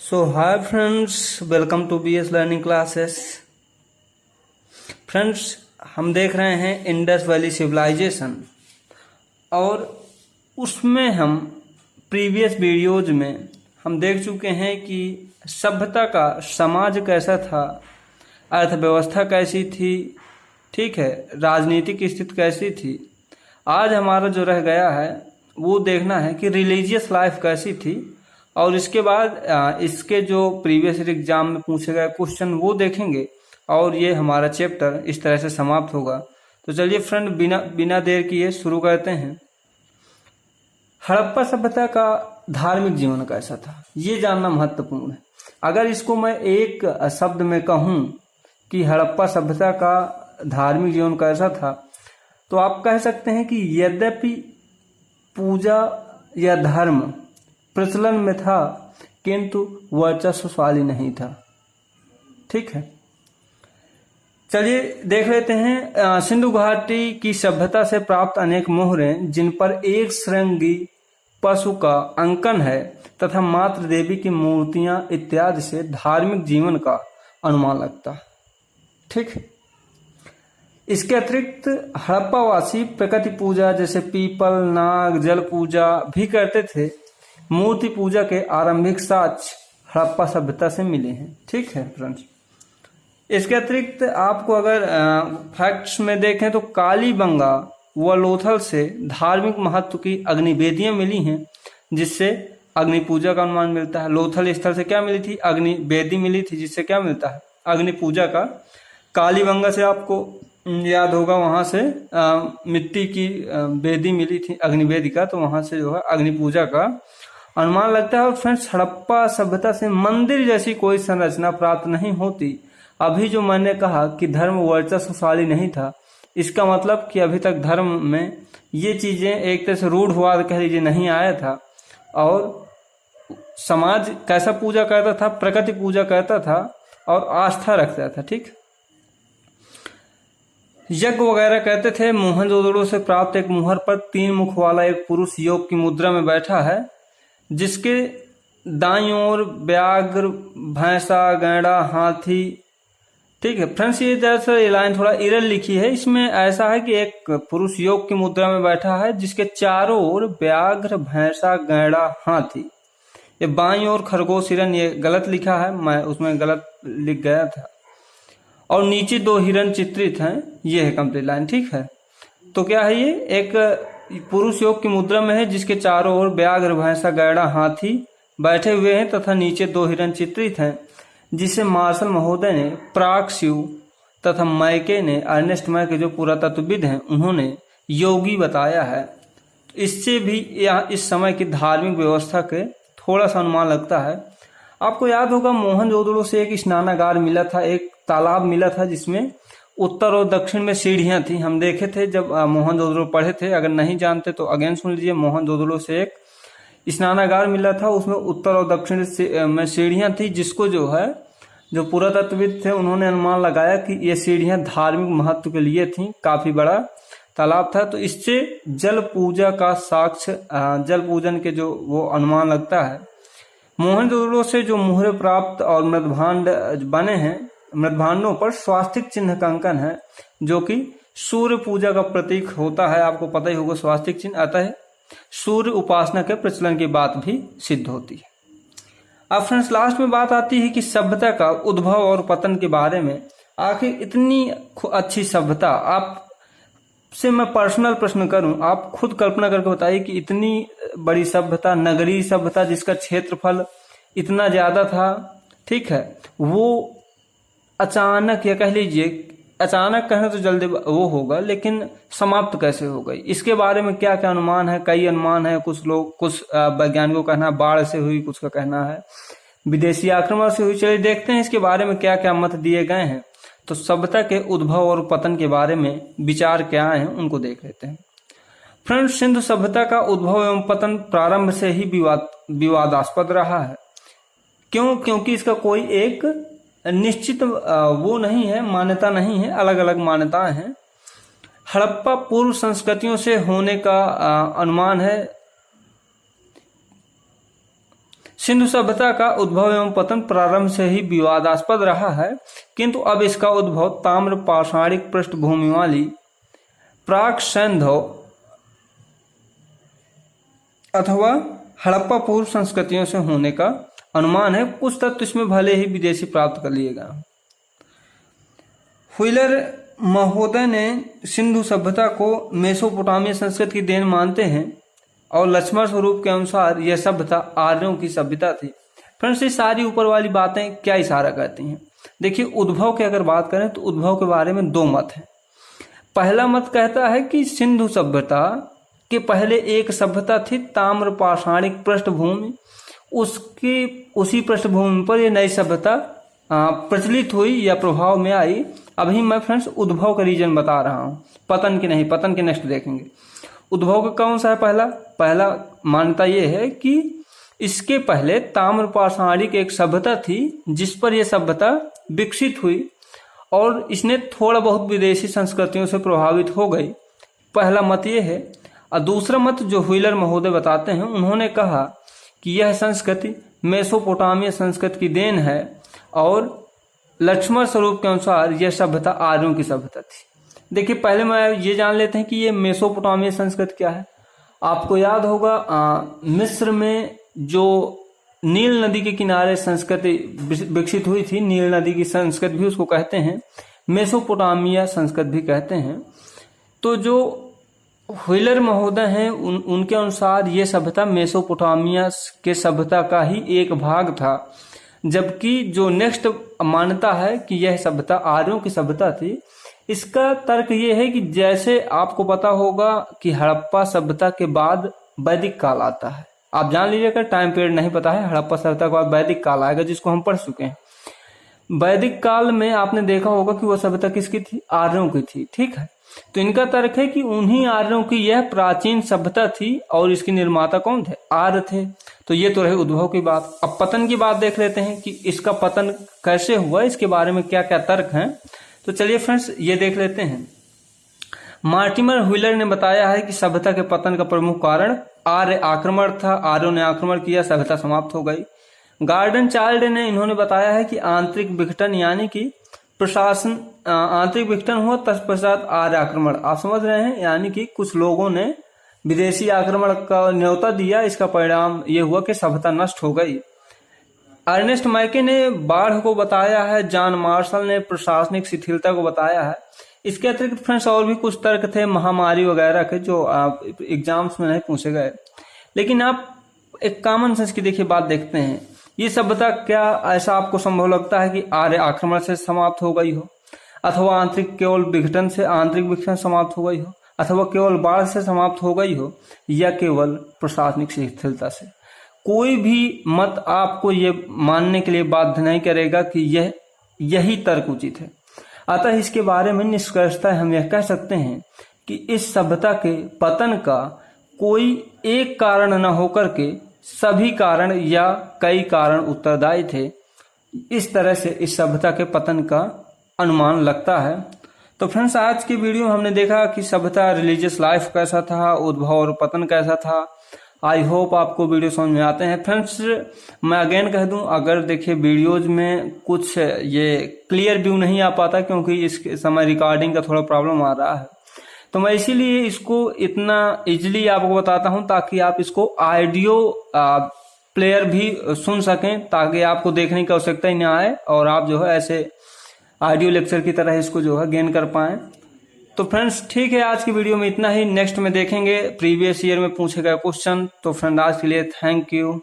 So hi friends, welcome to BS Learning Classes. Friends, हम देख रहे हैं इंडस वैली सिविलाइजेशन और उसमें हम प्रीवियस वीडियोज में हम देख चुके हैं कि सभ्यता का समाज कैसा था, अर्थव्यवस्था कैसी थी, ठीक है, राजनीतिक स्थिति कैसी थी। आज हमारा जो रह गया है वो देखना है कि रिलीजियस लाइफ कैसी थी और इसके बाद इसके जो प्रीवियस एग्जाम में पूछे गए क्वेश्चन वो देखेंगे और ये हमारा चैप्टर इस तरह से समाप्त होगा। तो चलिए फ्रेंड, बिना देर किए शुरू करते हैं। हड़प्पा सभ्यता का धार्मिक जीवन कैसा था, ये जानना महत्वपूर्ण है। अगर इसको मैं एक शब्द में कहूँ कि हड़प्पा सभ्यता का धार्मिक जीवन कैसा था, तो आप कह सकते हैं कि यद्यपि पूजा या धर्म प्रचलन में था किंतु वर्चस्वशाली नहीं था। ठीक है, चलिए देख लेते हैं। सिंधु घाटी की सभ्यता से प्राप्त अनेक मोहरें जिन पर एक श्रृंगी पशु का अंकन है तथा मातृ देवी की मूर्तियां इत्यादि से धार्मिक जीवन का अनुमान लगता है। ठीक, इसके अतिरिक्त हड़प्पावासी प्रकृति पूजा जैसे पीपल, नाग, जल पूजा भी करते थे। मूर्ति पूजा के आरंभिक साक्ष्य हड़प्पा सभ्यता से मिले हैं। ठीक है फ्रेंड्स, इसके अतिरिक्त आपको अगर फैक्ट्स में देखें तो कालीबंगा व लोथल से धार्मिक महत्व की अग्निवेदियां मिली हैं, जिससे अग्नि पूजा का अनुमान मिलता है। लोथल स्थल से क्या मिली थी? अग्निवेदी मिली थी, जिससे क्या मिलता है? अग्नि पूजा का। कालीबंगा से आपको याद होगा, वहां से मिट्टी की वेदी मिली थी अग्निवेदिका, तो वहां से जो है अग्नि पूजा का अनुमान लगता है। और फ्रेंड्स, हड़प्पा सभ्यता से मंदिर जैसी कोई संरचना प्राप्त नहीं होती। अभी जो मैंने कहा कि धर्म वर्चस्वशाली नहीं था, इसका मतलब कि अभी तक धर्म में ये चीजें एक तरह से रूढ़वाद कह लीजिए नहीं आया था। और समाज कैसा पूजा करता था? प्रकृति पूजा करता था और आस्था रखता था। ठीक, यज्ञ वगैरह कहते थे। मोहनजोदड़ो से प्राप्त एक मुहर पर 3 मुख वाला एक पुरुष योग की मुद्रा में बैठा है, जिसके दाईं ओर व्याघ्र, भैंसा, गैंडा, हाथी। ठीक है फ्रेंड्स, ये दरअसल ये लाइन थोड़ा इरल लिखी है। इसमें ऐसा है कि एक पुरुष योग की मुद्रा में बैठा है जिसके चारों ओर व्याघ्र, भैंसा, गैंडा, हाथी। ये बाईं ओर खरगोश, हिरन, ये गलत लिखा है, मैं उसमें गलत लिख गया था। और नीचे 2 हिरन चित्रित हैं। ये है कंप्लीट लाइन। ठीक है, तो क्या है? ये एक पुरुष योग की मुद्रा में है जिसके चारों ओर व्याघ्र, भैंसा, गैंडा, हाथी बैठे हुए हैं तथा नीचे 2 हिरन चित्रित हैं, जिसे मार्शल महोदय ने, प्राक्सिव तथा मैके ने, अर्नेस्ट मैके जो पुरातत्वविद हैं, उन्होंने योगी बताया है। इससे भी यहाँ इस समय की धार्मिक व्यवस्था के थोड़ा सा अनुमान लगता है। आपको याद होगा, मोहनजोदड़ो से एक स्नानागार मिला था, एक तालाब मिला था जिसमें उत्तर और दक्षिण में सीढ़ियां थी। हम देखे थे जब मोहनजोदड़ो पढ़े थे। अगर नहीं जानते तो अगेन सुन लीजिए। मोहनजोदड़ो से एक स्नानागार मिला था, उसमें उत्तर और दक्षिण में सीढ़ियां थी, जिसको जो है जो पुरातत्वविद थे उन्होंने अनुमान लगाया कि ये सीढ़ियां धार्मिक महत्व के लिए थी। काफी बड़ा तालाब था, तो इससे जल पूजा का साक्ष्य, जल पूजन के जो वो अनुमान लगता है। मोहनजोदड़ो से जो मुहरें प्राप्त और मृदभांड बने हैं, मृदभांडों पर स्वास्तिक चिन्ह का अंकन है, जो कि सूर्य पूजा का प्रतीक होता है। आपको पता ही होगा स्वास्तिक चिन्ह। अतः सूर्य उपासना के प्रचलन की बात भी सिद्ध होती है। अब फ्रेंड्स, लास्ट में बात आती है कि सभ्यता का उद्भव और पतन के बारे में। आखिर इतनी अच्छी सभ्यता, आप से मैं पर्सनल प्रश्न करूं, आप खुद कल्पना करके बताइए कि इतनी बड़ी सभ्यता, नगरीय सभ्यता जिसका क्षेत्रफल इतना ज्यादा था, ठीक है, वो अचानक, या कह लीजिए अचानक कहना तो जल्दी वो होगा, लेकिन समाप्त कैसे हो गई? इसके बारे में क्या क्या अनुमान है? कई अनुमान है। कुछ वैज्ञानिकों का कहना है बाढ़ से हुई, कुछ का कहना है विदेशी आक्रमण से हुई। चलिए देखते हैं इसके बारे में क्या क्या मत दिए गए हैं। तो सभ्यता के उद्भव और पतन के बारे में विचार क्या हैं, उनको देख लेते हैं। फ्रेंड्स, सिंधु सभ्यता का उद्भव एवं पतन प्रारंभ से ही विवादास्पद रहा है। क्यों? क्योंकि इसका कोई एक निश्चित वो नहीं है, मान्यता नहीं है, अलग अलग मान्यताएं हैं। हड़प्पा पूर्व संस्कृतियों से होने का अनुमान है। सिंधु सभ्यता का उद्भव एवं पतन प्रारंभ से ही विवादास्पद रहा है, किंतु अब इसका उद्भव ताम्र पाषाणिक पृष्ठभूमि वाली प्राक सैंधव अथवा हड़प्पा पूर्व संस्कृतियों से होने का अनुमान है। कुछ तत्व इसमें भले ही विदेशी प्राप्त कर लिए गए। व्हीलर महोदय ने सिंधु सभ्यता को मेसोपोटामिया संस्कृति की देन मानते हैं और लक्ष्मण स्वरूप के अनुसार यह सभ्यता आर्यों की सभ्यता थी। फ्रेंड्स, ये सारी ऊपर वाली बातें क्या इशारा करती हैं? देखिए, उद्भव की अगर बात करें तो उद्भव के बारे में दो मत हैं। पहला मत कहता है कि सिंधु सभ्यता के पहले एक सभ्यता थी ताम्र पाषाणिक पृष्ठभूमि, उसी पृष्ठभूमि पर यह नई सभ्यता प्रचलित हुई या प्रभाव में आई। अभी मैं फ्रेंड्स उद्भव का रीजन बता रहा हूँ, पतन की नहीं। पतन के नेक्स्ट देखेंगे। उद्भव का कौन सा है? पहला मान्यता यह है कि इसके पहले ताम्र पाषाणिक एक सभ्यता थी जिस पर यह सभ्यता विकसित हुई और इसने थोड़ा बहुत विदेशी संस्कृतियों से प्रभावित हो गई। पहला मत यह है। और दूसरा मत जो व्हीलर महोदय बताते हैं, उन्होंने कहा कि यह संस्कृति मेसोपोटामिया संस्कृति की देन है और लक्ष्मण स्वरूप के अनुसार यह सभ्यता आर्यों की सभ्यता थी। देखिए, पहले मैं ये जान लेते हैं कि ये मेसोपोटामिया संस्कृति क्या है। आपको याद होगा मिस्र में जो नील नदी के किनारे संस्कृति विकसित हुई थी, नील नदी की संस्कृति भी उसको कहते हैं, मेसोपोटामिया संस्कृति भी कहते हैं। तो जो व्हीलर महोदय हैं उनके अनुसार ये सभ्यता मेसोपोटामिया के सभ्यता का ही एक भाग था, जबकि जो नेक्स्ट मान्यता है कि यह सभ्यता आर्यों की सभ्यता थी। इसका तर्क ये है कि जैसे आपको पता होगा कि हड़प्पा सभ्यता के बाद वैदिक काल आता है। आप जान लीजिएगा, टाइम पीरियड नहीं पता है, हड़प्पा सभ्यता के बाद वैदिक काल आएगा जिसको हम पढ़ चुके हैं। वैदिक काल में आपने देखा होगा कि वह सभ्यता किसकी थी? आर्यों की थी। ठीक है, तो इनका तर्क है कि उन्हीं आर्यों की यह प्राचीन सभ्यता थी और इसके निर्माता कौन थे? आर्य थे। तो ये तो रहे उद्भव की बात। अब पतन की बात देख लेते हैं कि इसका पतन कैसे हुआ, इसके बारे में क्या क्या तर्क हैं। तो चलिए फ्रेंड्स ये देख लेते हैं। मार्टिमर व्हीलर ने बताया है कि सभ्यता के पतन का प्रमुख कारण आर्य आक्रमण था। आर्यों ने आक्रमण किया, सभ्यता समाप्त हो गई। गार्डन चाइल्ड ने इन्होंने बताया है कि आंतरिक विघटन यानी कि प्रशासन आंतरिक विघटन हुआ, तत्पश्चात आर्य आक्रमण। आप समझ रहे हैं, यानी कि कुछ लोगों ने विदेशी आक्रमण का न्योता दिया, इसका परिणाम ये हुआ कि सभ्यता नष्ट हो गई। अर्नेस्ट मैके ने बाढ़ को बताया है। जॉन मार्शल ने प्रशासनिक शिथिलता को बताया है। इसके अतिरिक्त फ्रेंड्स और भी कुछ तर्क थे महामारी वगैरह के जो एग्जाम्स में नहीं पूछे गए। लेकिन आप एक कॉमन सेंस की देखिए बात देखते हैं, ये सभ्यता क्या ऐसा आपको संभव लगता है कि आर्य आक्रमण से समाप्त हो गई हो, अथवा केवल विघटन से आंतरिक विघटन समाप्त हो गई हो, अथवा केवल बाढ़ से समाप्त हो गई हो, या केवल प्रशासनिक शिथिलता से? कोई भी मत आपको ये मानने के लिए बाध्य नहीं करेगा कि यही तर्क उचित है। अतः इसके बारे में निष्कर्षतः हम यह कह सकते हैं कि इस सभ्यता के पतन का कोई एक कारण न होकर के सभी कारण या कई कारण उत्तरदायी थे। इस तरह से इस सभ्यता के पतन का अनुमान लगता है। तो फ्रेंड्स, आज की वीडियो में हमने देखा कि सभ्यता रिलीजियस लाइफ कैसा था, उद्भव और पतन कैसा था। आई होप आपको वीडियो समझ में आते हैं। फ्रेंड्स, मैं अगेन कह दूं, अगर देखिए वीडियोज में कुछ ये क्लियर व्यू नहीं आ पाता क्योंकि इस समय रिकॉर्डिंग का थोड़ा प्रॉब्लम आ रहा है, तो मैं इसीलिए इसको इतना इजीली आपको बताता हूं ताकि आप इसको ऑडियो प्लेयर भी सुन सकें, ताकि आपको देखने की आवश्यकता ही ना आए और आप जो है ऐसे ऑडियो लेक्चर की तरह इसको जो है गेन कर पाएं। तो फ्रेंड्स ठीक है, आज की वीडियो में इतना ही। नेक्स्ट में देखेंगे प्रीवियस ईयर में पूछे गए क्वेश्चन। तो फ्रेंड आज के लिए थैंक यू।